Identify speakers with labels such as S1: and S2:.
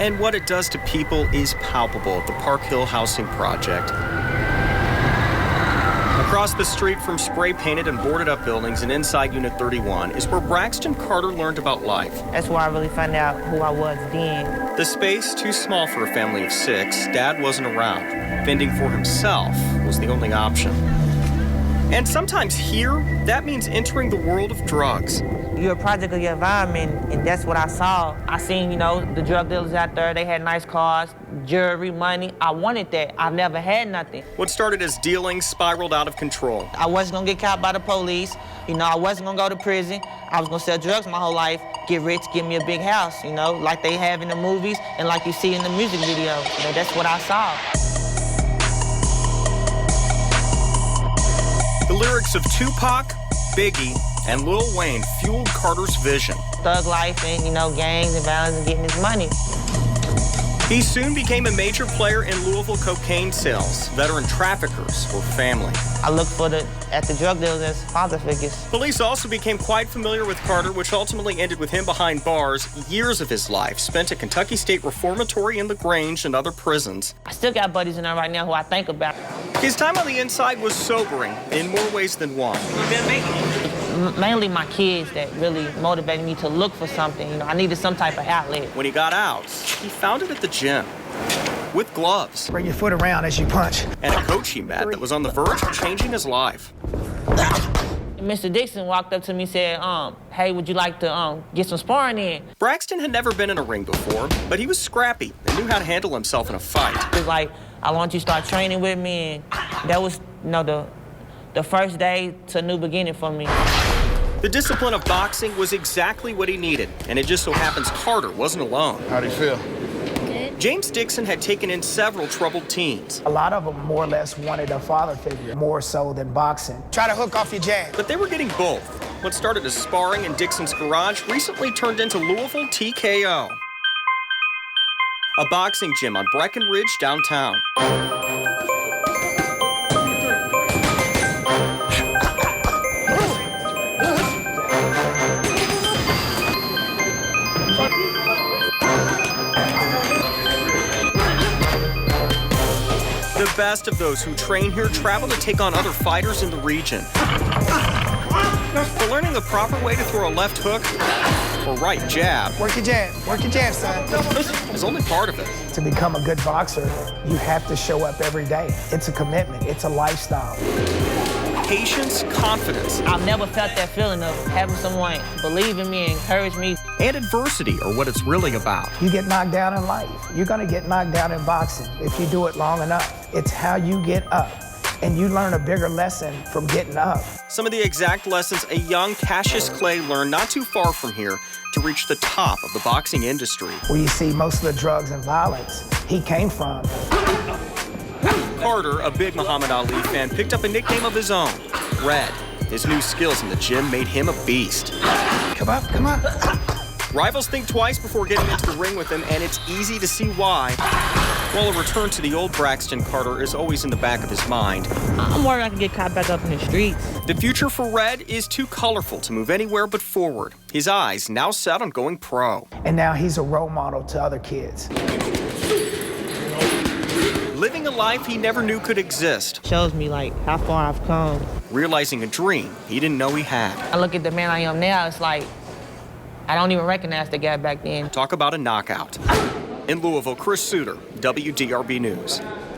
S1: And what it does to people is palpable at the Park Hill Housing Project. Across the street from spray-painted and boarded-up buildings and inside Unit 31 is where Braxton Carter learned about life.
S2: That's where I really found out who I was then.
S1: The space, too small for a family of 6, Dad wasn't around. Fending for himself was the only option. And sometimes here, that means entering the world of drugs.
S2: You're a product of your environment, and that's what I saw. I seen, the drug dealers out there, they had nice cars, jewelry, money. I wanted that. I've never had nothing.
S1: What started as dealing spiraled out of control.
S2: I wasn't gonna get caught by the police. I wasn't gonna go to prison. I was gonna sell drugs my whole life, get rich, give me a big house, like they have in the movies and like you see in the music videos. That's what I saw.
S1: The lyrics of Tupac, Biggie, and Lil Wayne fueled Carter's vision.
S2: Thug life and, gangs and violence and getting his money.
S1: He soon became a major player in Louisville cocaine sales. Veteran traffickers were family.
S2: I look at the drug dealers as father figures.
S1: Police also became quite familiar with Carter, which ultimately ended with him behind bars. Years of his life spent at Kentucky State Reformatory in LaGrange and other prisons.
S2: I still got buddies in there right now who I think about.
S1: His time on the inside was sobering in more ways than one.
S2: Mainly my kids that really motivated me to look for something. I needed some type of outlet.
S1: When he got out, he found it at the gym with gloves.
S3: Bring your foot around as you punch.
S1: And a coach he met that was on the verge of changing his life.
S2: Mr. Dixon walked up to me and said, hey, would you like to get some sparring in?
S1: Braxton had never been in a ring before, but he was scrappy and knew how to handle himself in a fight.
S2: It was like, I want you to start training with me, and that was, the first day to a new beginning for me.
S1: The discipline of boxing was exactly what he needed, and it just so happens Carter wasn't alone.
S4: How do you feel?
S1: Good. James Dixon had taken in several troubled teens.
S3: A lot of them more or less wanted a father figure, more so than boxing. Try to hook off your jab.
S1: But they were getting both. What started as sparring in Dixon's garage recently turned into Louisville TKO, a boxing gym on Breckenridge downtown. The best of those who train here travel to take on other fighters in the region. But learning the proper way to throw a left hook or right jab.
S3: Work your jab, son.
S1: Is only part of it.
S3: To become a good boxer, you have to show up every day. It's a commitment, it's a lifestyle.
S1: Patience, confidence.
S2: I've never felt that feeling of having someone believe in me and encourage me.
S1: And adversity are what it's really about.
S3: You get knocked down in life. You're gonna get knocked down in boxing if you do it long enough. It's how you get up, and you learn a bigger lesson from getting up.
S1: Some of the exact lessons a young Cassius Clay learned not too far from here to reach the top of the boxing industry.
S3: Where you see most of the drugs and violence, he came from.
S1: Carter, a big Muhammad Ali fan, picked up a nickname of his own, Red. His new skills in the gym made him a beast.
S3: Come on.
S1: Rivals think twice before getting into the ring with him, and it's easy to see why. While a return to the old Braxton Carter is always in the back of his mind.
S2: I'm worried I can get caught back up in the streets.
S1: The future for Red is too colorful to move anywhere but forward. His eyes now set on going pro.
S3: And now he's a role model to other kids.
S1: Living a life he never knew could exist.
S2: Shows me how far I've come.
S1: Realizing a dream he didn't know he had.
S2: I look at the man I am now, it's like, I don't even recognize the guy back then.
S1: Talk about a knockout. In Louisville, Chris Suter, WDRB News.